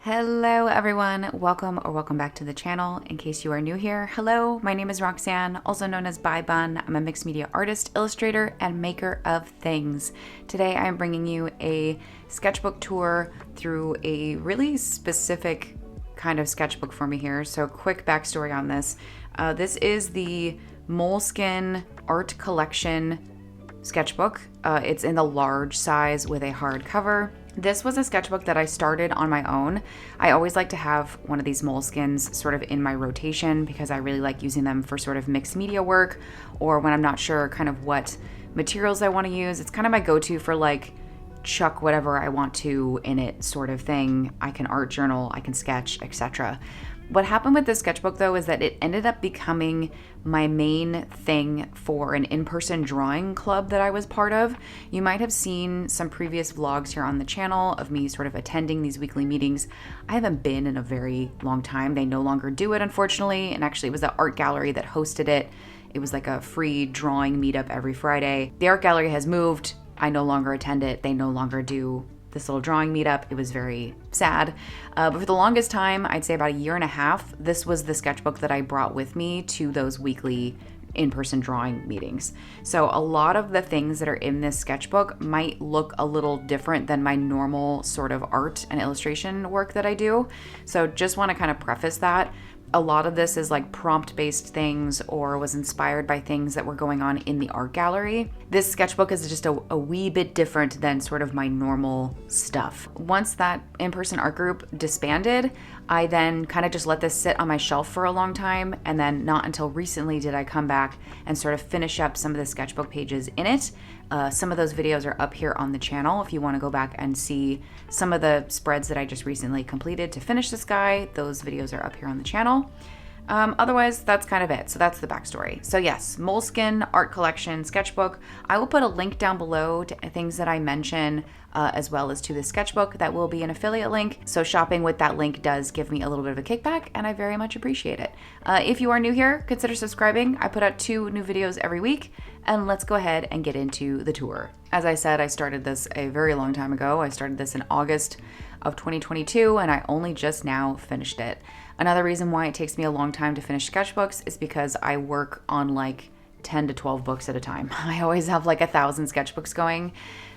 Hello everyone, welcome back to the channel. In case you are new here, hello, my name is Roxanne, also known as Bye Bun. I'm a mixed media artist, illustrator, and maker of things. Today I'm bringing you a sketchbook tour through a really specific kind of sketchbook for me here. So quick backstory on this. This is the Moleskine Art Collection sketchbook. It's in the large size with a hardcover. This was a sketchbook that I started on my own. I always like to have one of these Moleskines sort of in my rotation because I really like using them for sort of mixed media work, or when I'm not sure kind of what materials I want to use. It's kind of my go-to for like chuck whatever I want to in it sort of thing. I can art journal, I can sketch, etc. What happened with this sketchbook though is that it ended up becoming my main thing for an in-person drawing club that I was part of. You might have seen some previous vlogs here on the channel of me sort of attending these weekly meetings. I haven't been in a very long time. They no longer do it, unfortunately, and actually it was the art gallery that hosted it. It was like a free drawing meetup every Friday. The art gallery has moved. I no longer attend it. They no longer do this little drawing meetup. It was very sad. But for the longest time, I'd say about a year and a half, this was the sketchbook that I brought with me to those weekly in-person drawing meetings. So a lot of the things that are in this sketchbook might look a little different than my normal sort of art and illustration work that I do. So just want to kind of preface that. A lot of this is like prompt-based things or was inspired by things that were going on in the art gallery. This sketchbook is just a wee bit different than sort of my normal stuff. Once that in-person art group disbanded, I then kind of just let this sit on my shelf for a long time, and then not until recently did I come back and sort of finish up some of the sketchbook pages in it. Some of those videos are up here on the channel if you want to go back and see some of the spreads that I just recently completed to finish this guy. Those videos are up here on the channel. Otherwise, that's kind of it. So that's the backstory. So yes, Moleskine Art Collection sketchbook. I will put a link down below to things that I mention, as well as to the sketchbook. That will be an affiliate link. So shopping with that link does give me a little bit of a kickback, and I very much appreciate it. If you are new here, consider subscribing. I put out 2 new videos every week, and let's go ahead and get into the tour. As I said, I started this a very long time ago. I started this in August of 2022, and I only just now finished it. Another reason why it takes me a long time to finish sketchbooks is because I work on like 10 to 12 books at a time. I always have like 1,000 sketchbooks going.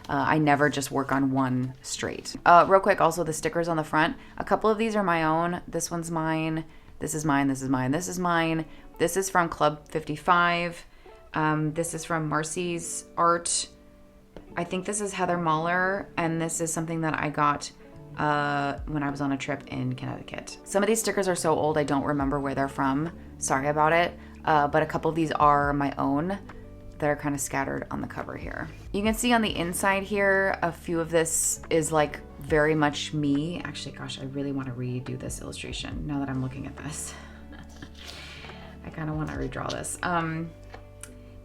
I never just work on one straight. Real quick, also the stickers on the front. A couple of these are my own. This one's mine. This is mine. This is mine. This is mine. This is from Club 55. This is from Marcy's Art. I think this is Heather Mahler, and this is something that I got when I was on a trip in Connecticut. Some of these stickers are so old I don't remember where they're from. Sorry about it. But a couple of these are my own that are kind of scattered on the cover here. You can see on the inside here, a few of this is like very much me. Actually, gosh, I really want to redo this illustration now that I'm looking at this. I kind of want to redraw this.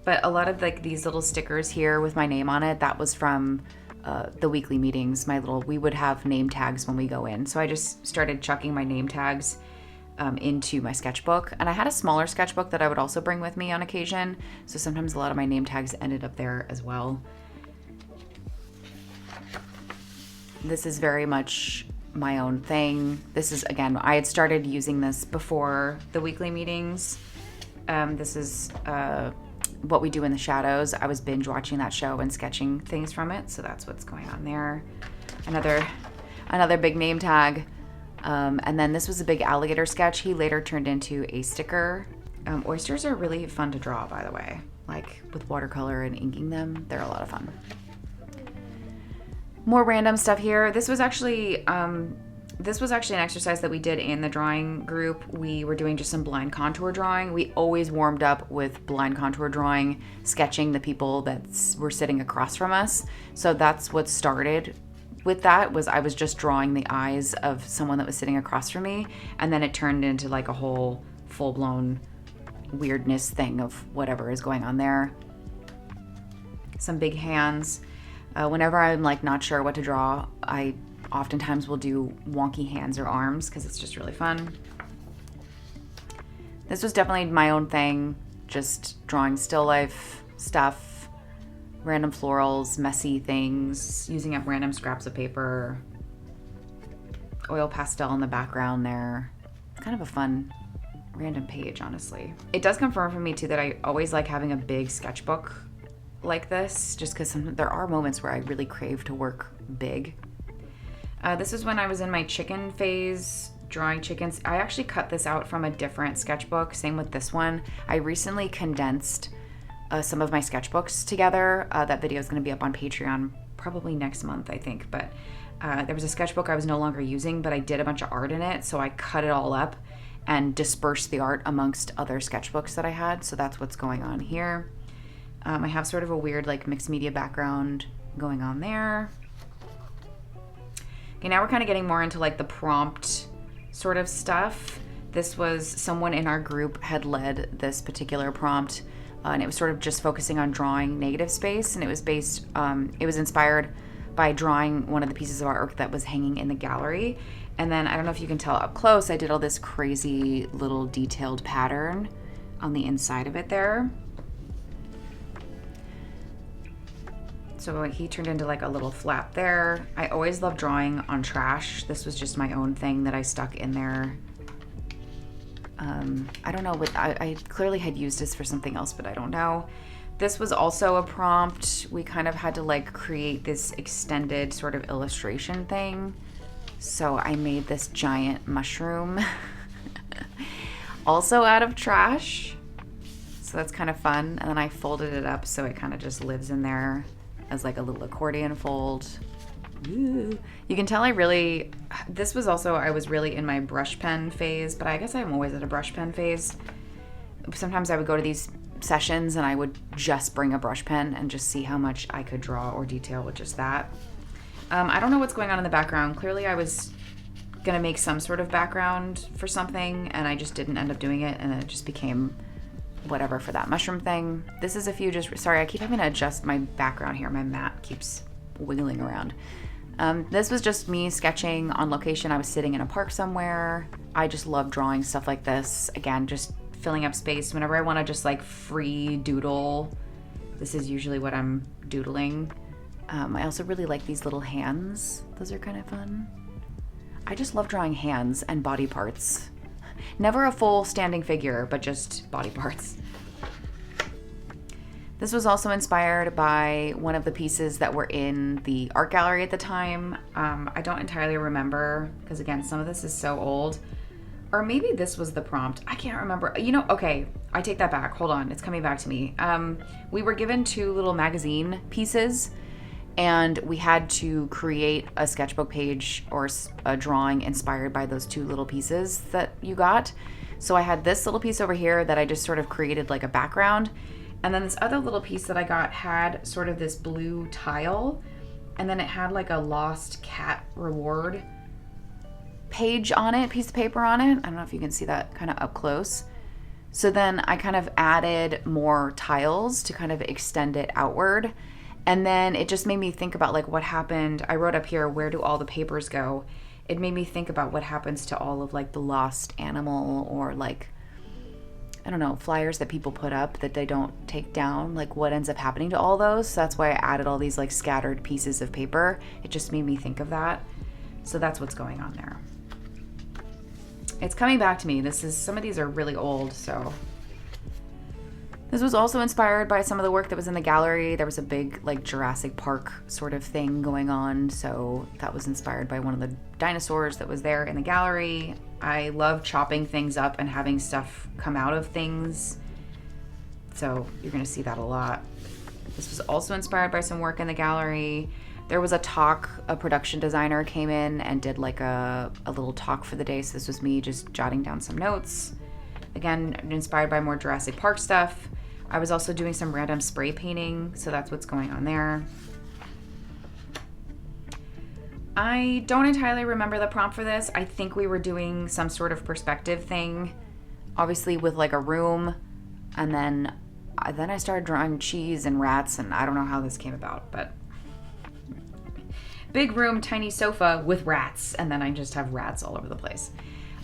But a lot of like these little stickers here with my name on it, that was from the weekly meetings. We would have name tags when we go in. So I just started chucking my name tags into my sketchbook. And I had a smaller sketchbook that I would also bring with me on occasion. So sometimes a lot of my name tags ended up there as well. This is very much my own thing. This is, again, I had started using this before the weekly meetings. This is What We Do in the Shadows. I was binge watching that show and sketching things from it, so that's what's going on there. Another big name tag. And then this was a big alligator sketch. He later turned into a sticker. Oysters are really fun to draw, by the way. Like with watercolor and inking them, they're a lot of fun. More random stuff here. This was actually an exercise that we did in the drawing group. We were doing just some blind contour drawing. We always warmed up with blind contour drawing, sketching the people that were sitting across from us. So that's what started with that, was I was just drawing the eyes of someone that was sitting across from me, and then it turned into like a whole full-blown weirdness thing of whatever is going on there. Some big hands. Whenever I'm like not sure what to draw, I oftentimes will do wonky hands or arms because it's just really fun. This was definitely my own thing, just drawing still life stuff, random florals, messy things, using up random scraps of paper. oil pastel in the background there. It's kind of a fun random page, honestly. It does confirm for me too that I always like having a big sketchbook like this, just because there are moments where I really crave to work big. This is when I was in my chicken phase, drawing chickens. I actually cut this out from a different sketchbook. Same with this one. I recently condensed some of my sketchbooks together. That video is going to be up on Patreon probably next month, I think. But there was a sketchbook I was no longer using, but I did a bunch of art in it. So I cut it all up and dispersed the art amongst other sketchbooks that I had. So that's what's going on here. I have sort of a weird like mixed media background going on there. Okay, now we're kind of getting more into like the prompt sort of stuff. This was someone in our group had led this particular prompt, and it was sort of just focusing on drawing negative space, and it was based, it was inspired by drawing one of the pieces of artwork that was hanging in the gallery. And then I don't know if you can tell up close, I did all this crazy little detailed pattern on the inside of it there. So he turned into like a little flap there. I always love drawing on trash. This was just my own thing that I stuck in there. I don't know what, I clearly had used this for something else, but I don't know. This was also a prompt. We kind of had to like create this extended sort of illustration thing. So I made this giant mushroom, also out of trash. So that's kind of fun. And then I folded it up so it kind of just lives in there as like a little accordion fold. Ooh. You can tell this was also, I was really in my brush pen phase, but I guess I'm always at a brush pen phase. Sometimes I would go to these sessions and I would just bring a brush pen and just see how much I could draw or detail with just that. I don't know what's going on in the background. Clearly I was gonna make some sort of background for something and I just didn't end up doing it, and it just became whatever for that mushroom thing. This is a few sorry, I keep having to adjust my background here. My mat keeps wiggling around. This was just me sketching on location. I was sitting in a park somewhere. I just love drawing stuff like this. Again, just filling up space. Whenever I want to just like free doodle, this is usually what I'm doodling. I also really like these little hands. Those are kind of fun. I just love drawing hands and body parts. Never a full standing figure, but just body parts. This was also inspired by one of the pieces that were in the art gallery at the time. I don't entirely remember, because again, some of this is so old. Or maybe this was the prompt. I can't remember. You know, okay, I take that back. Hold on, it's coming back to me. We were given 2 little magazine pieces, and we had to create a sketchbook page or a drawing inspired by those 2 little pieces that you got. So I had this little piece over here that I just sort of created like a background. And then this other little piece that I got had sort of this blue tile, and then it had like a lost cat reward page on it, piece of paper on it. I don't know if you can see that kind of up close. So then I kind of added more tiles to kind of extend it outward. And then it just made me think about like what happened. I wrote up here, where do all the papers go? It made me think about what happens to all of like the lost animal, or like, I don't know, flyers that people put up that they don't take down, like what ends up happening to all those. So that's why I added all these like scattered pieces of paper. It just made me think of that. So that's what's going on there. It's coming back to me. Some of these are really old, so. This was also inspired by some of the work that was in the gallery. There was a big like Jurassic Park sort of thing going on. So that was inspired by one of the dinosaurs that was there in the gallery. I love chopping things up and having stuff come out of things. So you're gonna see that a lot. This was also inspired by some work in the gallery. There was a talk, a production designer came in and did like a little talk for the day. So this was me just jotting down some notes. Again, inspired by more Jurassic Park stuff. I was also doing some random spray painting, so that's what's going on there. I don't entirely remember the prompt for this. I think we were doing some sort of perspective thing, obviously with like a room, and then I started drawing cheese and rats, and I don't know how this came about, but big room, tiny sofa with rats, and then I just have rats all over the place.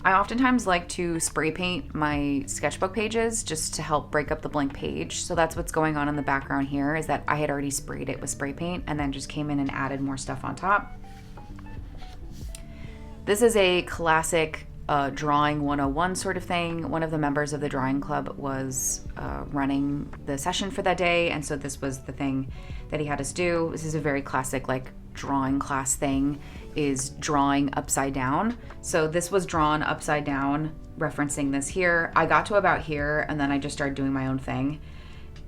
I oftentimes like to spray paint my sketchbook pages just to help break up the blank page. So that's what's going on in the background here, is that I had already sprayed it with spray paint and then just came in and added more stuff on top. This is a classic drawing 101 sort of thing. One of the members of the drawing club was running the session for that day, and so this was the thing that he had us do. This is a very classic like drawing class thing, is drawing upside down. So this was drawn upside down, referencing this here. I got to about here and then I just started doing my own thing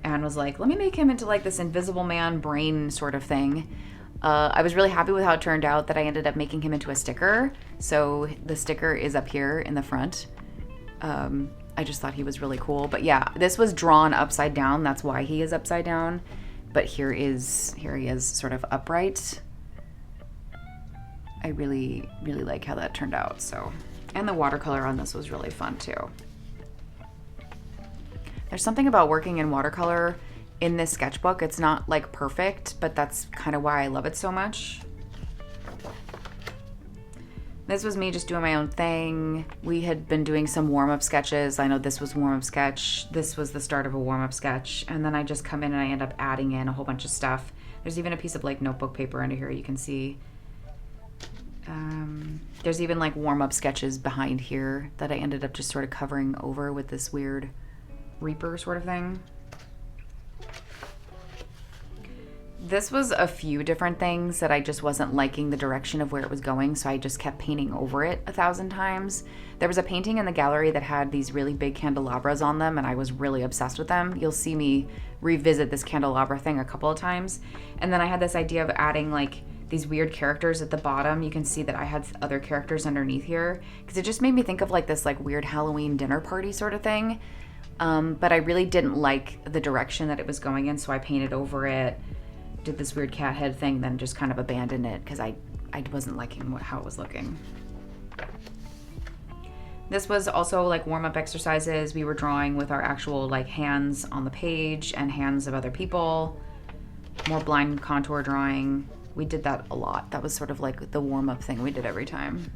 and was like, let me make him into like this invisible man brain sort of thing. I was really happy with how it turned out, that I ended up making him into a sticker. So the sticker is up here in the front. I just thought he was really cool. But yeah, this was drawn upside down. That's why he is upside down. But here he is sort of upright. I really, really like how that turned out. So, and the watercolor on this was really fun too. There's something about working in watercolor in this sketchbook. It's not like perfect, but that's kind of why I love it so much. This was me just doing my own thing. We had been doing some warm-up sketches. I know this was warm-up sketch. This was the start of a warm-up sketch. And then I just come in and I end up adding in a whole bunch of stuff. There's even a piece of like notebook paper under here you can see. There's even like warm-up sketches behind here that I ended up just sort of covering over with this weird Reaper sort of thing. This was a few different things that I just wasn't liking the direction of where it was going, so I just kept painting over it 1,000 times. There was a painting in the gallery that had these really big candelabras on them, and I was really obsessed with them. You'll see me revisit this candelabra thing a couple of times. And then I had this idea of adding like these weird characters at the bottom. You can see that I had other characters underneath here, because it just made me think of like this like weird Halloween dinner party sort of thing. But I really didn't like the direction that it was going in, so I painted over it, did this weird cat head thing, then just kind of abandoned it because I wasn't liking how it was looking. This was also like warm-up exercises. We were drawing with our actual like hands on the page and hands of other people. More blind contour drawing. We did that a lot. That was sort of like the warm-up thing we did every time.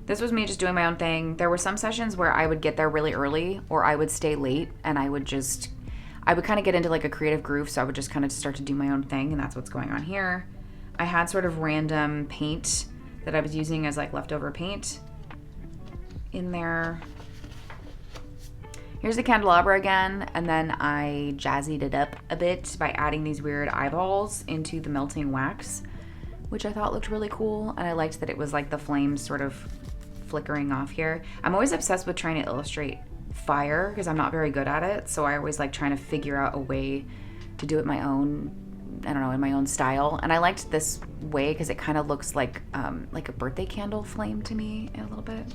This was me just doing my own thing. There were some sessions where I would get there really early or I would stay late, and I would kind of get into like a creative groove, so I would just kind of start to do my own thing, and that's what's going on here. I had sort of random paint that I was using as like leftover paint in there. Here's the candelabra again, and then I jazzied it up a bit by adding these weird eyeballs into the melting wax, which I thought looked really cool, and I liked that it was like the flames sort of flickering off here. I'm always obsessed with trying to illustrate fire because I'm not very good at it, so I always like trying to figure out a way to do it my own, I don't know, in my own style. And I liked this way because it kind of looks like a birthday candle flame to me a little bit.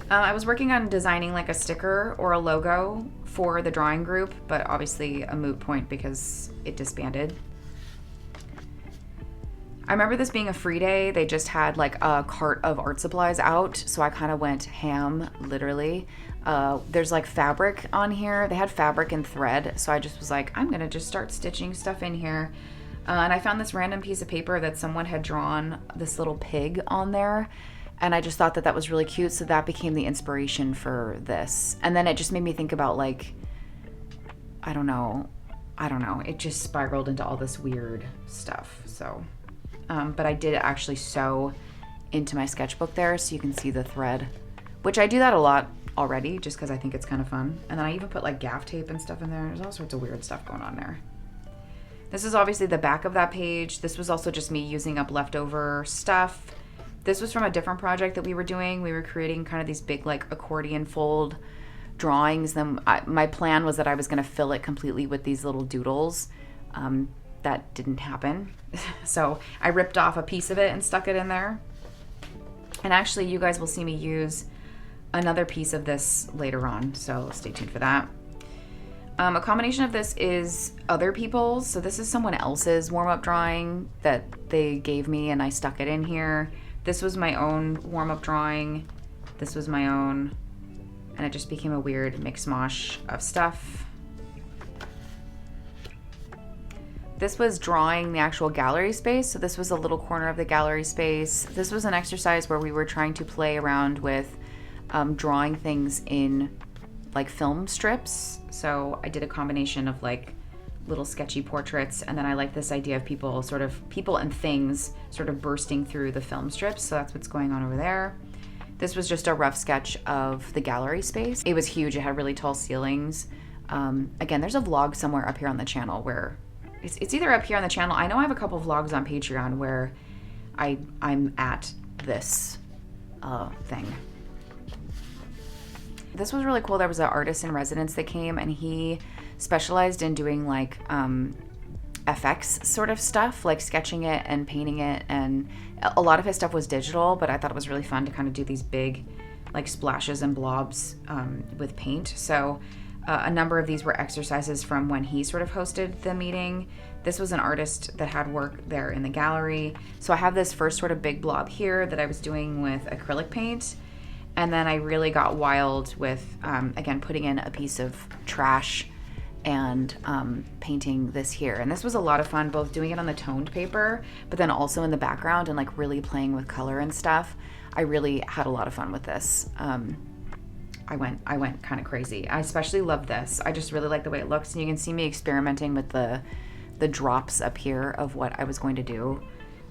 I was working on designing like a sticker or a logo for the drawing group, but obviously a moot point because it disbanded. I remember this being a free day. They just had like a cart of art supplies out, so I kind of went ham, literally. There's like fabric on here. They had fabric and thread, so I just was like, I'm gonna just start stitching stuff in here. And I found this random piece of paper that someone had drawn this little pig on there, and I just thought that that was really cute, so that became the inspiration for this. And then it just made me think about like, I don't know, it just spiraled into all this weird stuff, so. But I did actually sew into my sketchbook there, so you can see the thread, which I do that a lot already just because I think it's kind of fun. And then I even put like gaff tape and stuff in there. There's all sorts of weird stuff going on there. This is obviously the back of that page. This was also just me using up leftover stuff. This was from a different project that we were doing. We were creating kind of these big like accordion fold drawings. Then my plan was that I was going to fill it completely with these little doodles. That didn't happen. So I ripped off a piece of it and stuck it in there. And actually you guys will see me use another piece of this later on, so stay tuned for that. A combination of this is other people's. So this is someone else's warm-up drawing that they gave me and I stuck it in here. This was my own warm-up drawing. This was my own. And it just became a weird mix-mosh of stuff. This was drawing the actual gallery space. So this was a little corner of the gallery space. This was an exercise where we were trying to play around with drawing things in like film strips. So I did a combination of like little sketchy portraits. And then I like this idea of people and things sort of bursting through the film strips. So that's what's going on over there. This was just a rough sketch of the gallery space. It was huge. It had really tall ceilings. Again, there's a vlog somewhere up here on the channel where it's either up here on the channel. I know I have a couple vlogs on Patreon where I'm at this thing. This was really cool. There was an artist in residence that came, and he specialized in doing like FX sort of stuff, like sketching it and painting it, and a lot of his stuff was digital, but I thought it was really fun to kind of do these big like splashes and blobs with paint. So a number of these were exercises from when he sort of hosted the meeting. This was an artist that had work there in the gallery. So I have this first sort of big blob here that I was doing with acrylic paint. And then I really got wild with, again, putting in a piece of trash and painting this here. And this was a lot of fun, both doing it on the toned paper, but then also in the background and like really playing with color and stuff. I really had a lot of fun with this. I went kind of crazy. I especially love this. I just really like the way it looks. And you can see me experimenting with the drops up here of what I was going to do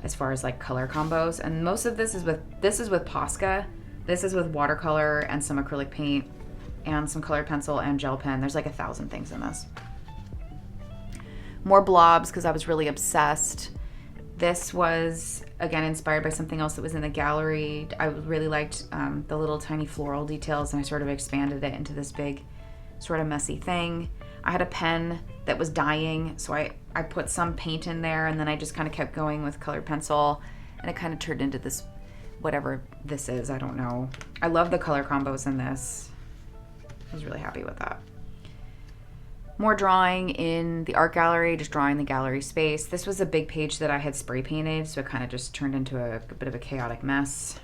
as far as like color combos. And most of this is with Posca. This is with watercolor and some acrylic paint and some colored pencil and gel pen. There's like 1,000 things in this. More blobs because I was really obsessed. This was, again, inspired by something else that was in the gallery. I really liked the little tiny floral details, and I sort of expanded it into this big sort of messy thing. I had a pen that was dying, so I put some paint in there, and then I just kind of kept going with colored pencil, and it kind of turned into this, whatever this is, I don't know. I love the color combos in this. I was really happy with that. More drawing in the art gallery, just drawing the gallery space. This was a big page that I had spray painted, so it kind of just turned into a bit of a chaotic mess.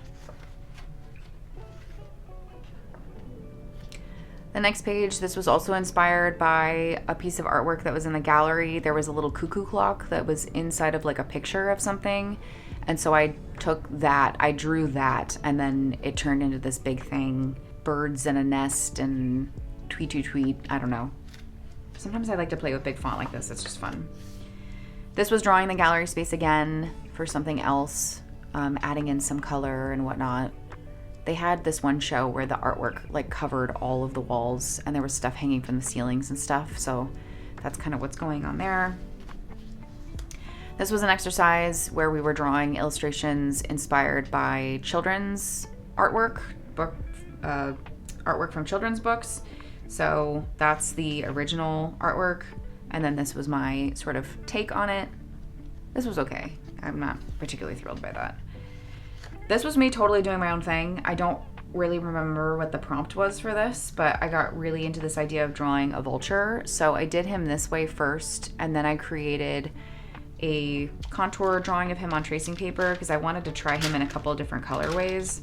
The next page, this was also inspired by a piece of artwork that was in the gallery. There was a little cuckoo clock that was inside of like a picture of something. And so I took that, I drew that, and then it turned into this big thing. Birds and a nest and tweet, tweet, tweet, I don't know. Sometimes I like to play with big font like this, it's just fun. This was drawing the gallery space again for something else, adding in some color and whatnot. They had this one show where the artwork like covered all of the walls and there was stuff hanging from the ceilings and stuff, so that's kind of what's going on there. This was an exercise where we were drawing illustrations inspired by children's artwork, artwork from children's books. So that's the original artwork, and then this was my sort of take on it. This was okay. I'm not particularly thrilled by that. This was me totally doing my own thing. I don't really remember what the prompt was for this, but I got really into this idea of drawing a vulture. So I did him this way first, and then I created a contour drawing of him on tracing paper because I wanted to try him in a couple of different colorways.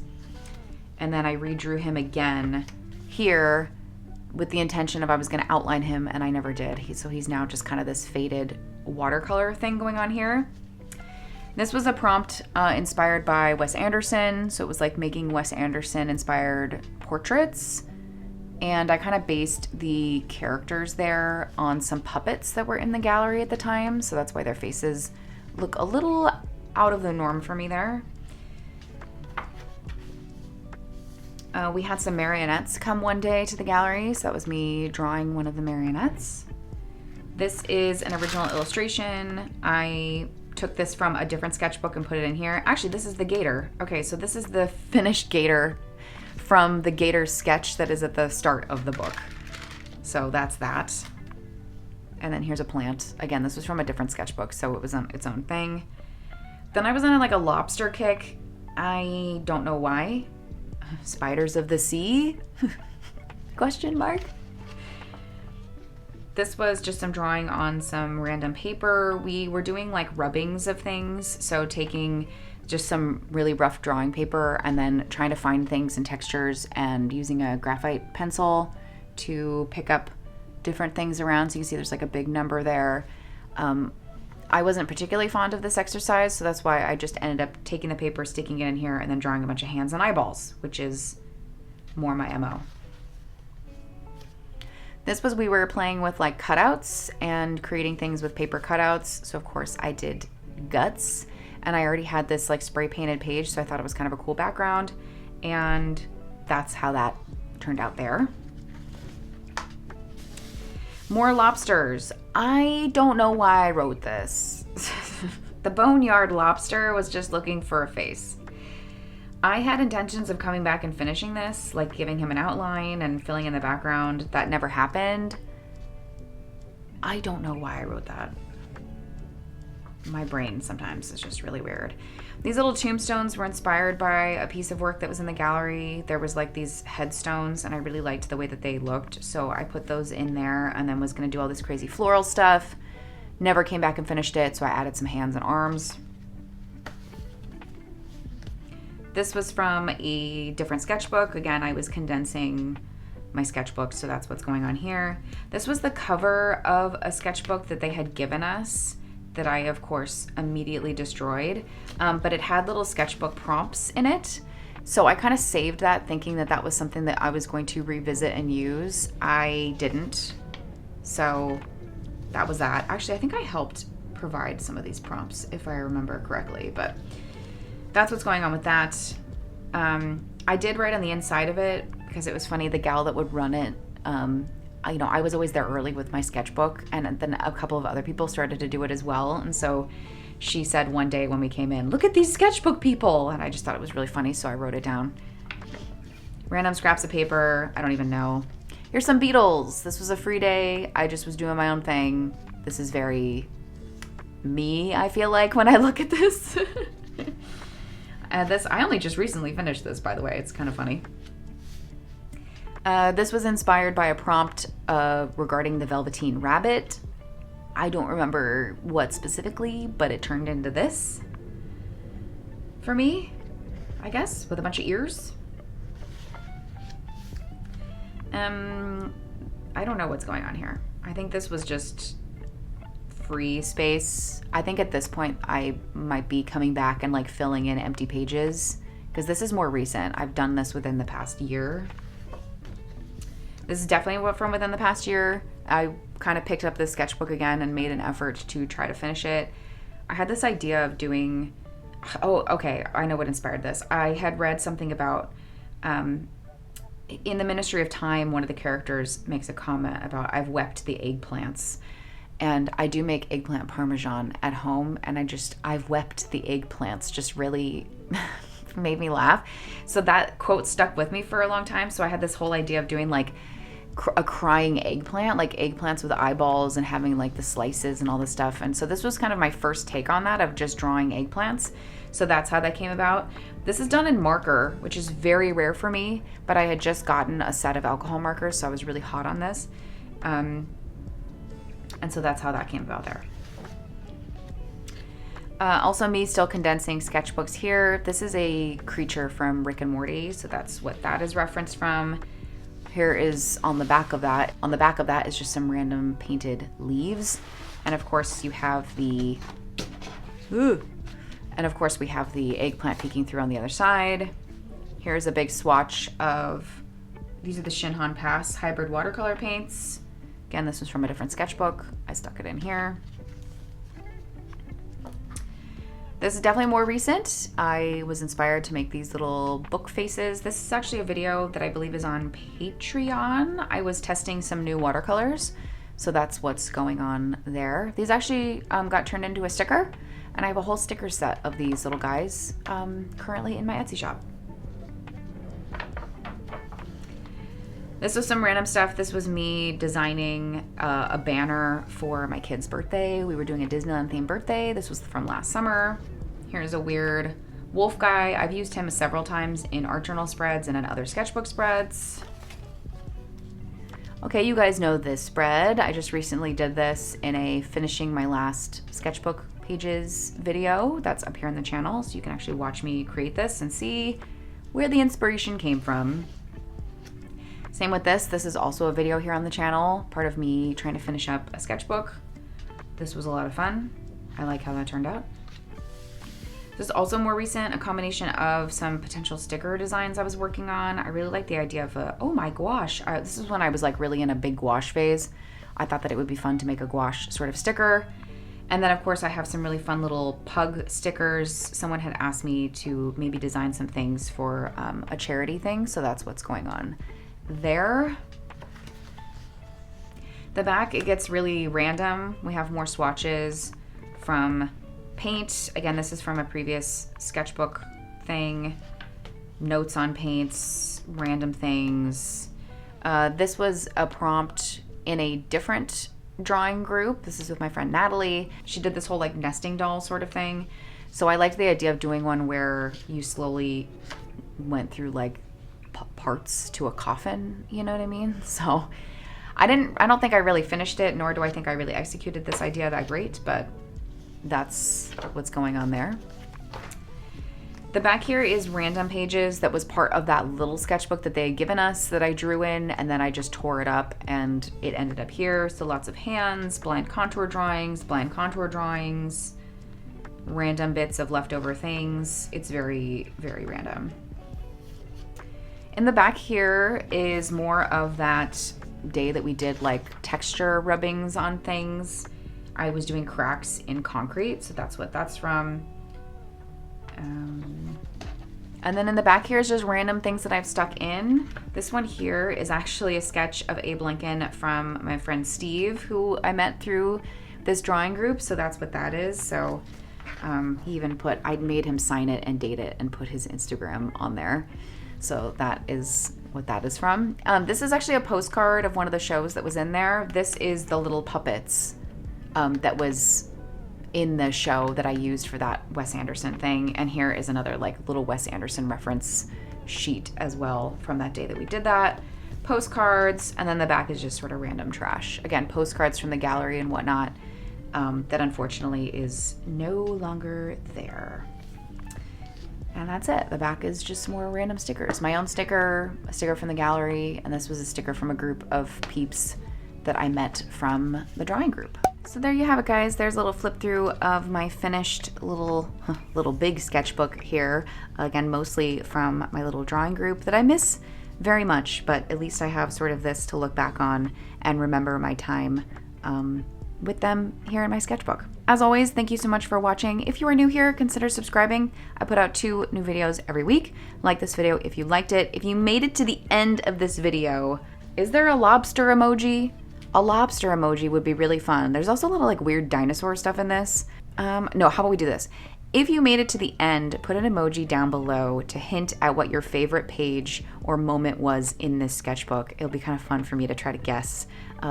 And then I redrew him again here with the intention of I was going to outline him, and I never did. So he's now just kind of this faded watercolor thing going on here. This was a prompt inspired by Wes Anderson. So it was like making Wes Anderson inspired portraits. And I kind of based the characters there on some puppets that were in the gallery at the time. So that's why their faces look a little out of the norm for me there. We had some marionettes come one day to the gallery, so that was me drawing one of the marionettes. This is an original illustration. I took this from a different sketchbook and put it in here. Actually, this is the gator. Okay, so this is the finished gator from the gator sketch that is at the start of the book. So that's that. And then here's a plant. Again, this was from a different sketchbook, so it was on its own thing. Then I was on like a lobster kick. I don't know why. Spiders of the sea? Question mark. This was just some drawing on some random paper. We were doing like rubbings of things. So taking just some really rough drawing paper and then trying to find things and textures and using a graphite pencil to pick up different things around. So you can see there's like a big number there. I wasn't particularly fond of this exercise, so that's why I just ended up taking the paper, sticking it in here, and then drawing a bunch of hands and eyeballs, which is more my MO. This was, we were playing with like cutouts and creating things with paper cutouts. So of course I did guts, and I already had this like spray painted page, so I thought it was kind of a cool background, and that's how that turned out there. More lobsters. I don't know why I wrote this. The boneyard lobster was just looking for a face. I had intentions of coming back and finishing this, like giving him an outline and filling in the background. That never happened. I don't know why I wrote that. My brain sometimes is just really weird. These little tombstones were inspired by a piece of work that was in the gallery. There was like these headstones, and I really liked the way that they looked, so I put those in there and then was going to do all this crazy floral stuff. Never came back and finished it, so I added some hands and arms. This was from a different sketchbook. Again, I was condensing my sketchbook, so that's what's going on here. This was the cover of a sketchbook that they had given us that I, of course, immediately destroyed. But it had little sketchbook prompts in it. So I kind of saved that, thinking that that was something that I was going to revisit and use. I didn't. So that was that. Actually, I think I helped provide some of these prompts, if I remember correctly, but that's what's going on with that. I did write on the inside of it because it was funny. The gal that would run it, you know, I was always there early with my sketchbook, and then a couple of other people started to do it as well. And so she said one day when we came in, "Look at these sketchbook people." And I just thought it was really funny, so I wrote it down. Random scraps of paper. I don't even know. Here's some beetles. This was a free day. I just was doing my own thing. This is very me, I feel like, when I look at this. I only just recently finished this, by the way. It's kind of funny. This was inspired by a prompt regarding the Velveteen Rabbit. I don't remember what specifically, but it turned into this for me, I guess, with a bunch of ears. I don't know what's going on here. I think this was just free space. I think at this point I might be coming back and like filling in empty pages, because this is more recent. I've done this within the past year. This is definitely from within the past year. I kind of picked up this sketchbook again and made an effort to try to finish it. I had this idea of doing, oh, okay, I know what inspired this. I had read something about, in the Ministry of Time, one of the characters makes a comment about, "I've wept the eggplants." And I do make eggplant parmesan at home, and I've wept the eggplants just really made me laugh. So that quote stuck with me for a long time. So I had this whole idea of doing like a crying eggplant, like eggplants with eyeballs and having like the slices and all this stuff. And so this was kind of my first take on that, of just drawing eggplants. So that's how that came about. This is done in marker, which is very rare for me, but I had just gotten a set of alcohol markers, so I was really hot on this. And so that's how that came about there. Also me still condensing sketchbooks here. This is a creature from Rick and Morty, so that's what that is referenced from. Here is on the back of that. On the back of that is just some random painted leaves. And of course you have the, and of course we have the eggplant peeking through on the other side. Here's a big swatch of, these are the Shinhan Pass hybrid watercolor paints. Again, this was from a different sketchbook. I stuck it in here. This is definitely more recent. I was inspired to make these little book faces. This is actually a video that I believe is on Patreon. I was testing some new watercolors, so that's what's going on there. These actually got turned into a sticker, and I have a whole sticker set of these little guys currently in my Etsy shop. This was some random stuff. This was me designing a banner for my kid's birthday. We were doing a Disneyland themed birthday. This was from last summer. Here's a weird wolf guy. I've used him several times in art journal spreads and in other sketchbook spreads. Okay, you guys know this spread. I just recently did this in a finishing my last sketchbook pages video that's up here on the channel, so you can actually watch me create this and see where the inspiration came from. Same with this. This is also a video here on the channel, part of me trying to finish up a sketchbook. This was a lot of fun. I like how that turned out. This is also more recent, a combination of some potential sticker designs I was working on. I really like the idea of oh my gouache. This is when I was like really in a big gouache phase. I thought that it would be fun to make a gouache sort of sticker. And then of course I have some really fun little pug stickers. Someone had asked me to maybe design some things for a charity thing, so that's what's going on there. The back, it gets really random. We have more swatches from paint. Again, this is from a previous sketchbook thing. Notes on paints, random things. This was a prompt in a different drawing group. This is with my friend Natalie. She did this whole like nesting doll sort of thing. So I liked the idea of doing one where you slowly went through like parts to a coffin, you know what I mean? So I don't think I really finished it, nor do I think I really executed this idea that great, but that's what's going on there. The back here is random pages that was part of that little sketchbook that they had given us that I drew in, and then I just tore it up and it ended up here. So lots of hands, blind contour drawings, random bits of leftover things. It's very, very random. In the back here is more of that day that we did like texture rubbings on things. I was doing cracks in concrete, so that's what that's from. And then in the back here is just random things that I've stuck in. This one here is actually a sketch of Abe Lincoln from my friend Steve, who I met through this drawing group, so that's what that is. So he even put, I made him sign it and date it and put his Instagram on there. So that is what that is from. This is actually a postcard of one of the shows that was in there. This is the little puppets that was in the show that I used for that Wes Anderson thing. And here is another like little Wes Anderson reference sheet as well from that day that we did that. Postcards, and then the back is just sort of random trash. Again, postcards from the gallery and whatnot that unfortunately is no longer there. And that's it. The back is just more random stickers. My own sticker, a sticker from the gallery, and this was a sticker from a group of peeps that I met from the drawing group. So there you have it, guys. There's a little flip through of my finished little big sketchbook here. Again, mostly from my little drawing group that I miss very much, but at least I have sort of this to look back on and remember my time with them here in my sketchbook. As always, thank you so much for watching. If you are new here, consider subscribing. I put out 2 new videos every week. Like this video if you liked it. If you made it to the end of this video, is there a lobster emoji? A lobster emoji would be really fun. There's also a little like weird dinosaur stuff in this. No, how about we do this? If you made it to the end, put an emoji down below to hint at what your favorite page or moment was in this sketchbook. It'll be kind of fun for me to try to guess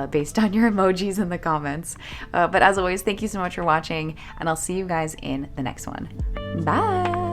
based on your emojis in the comments. But as always, thank you so much for watching, and I'll see you guys in the next one. Bye!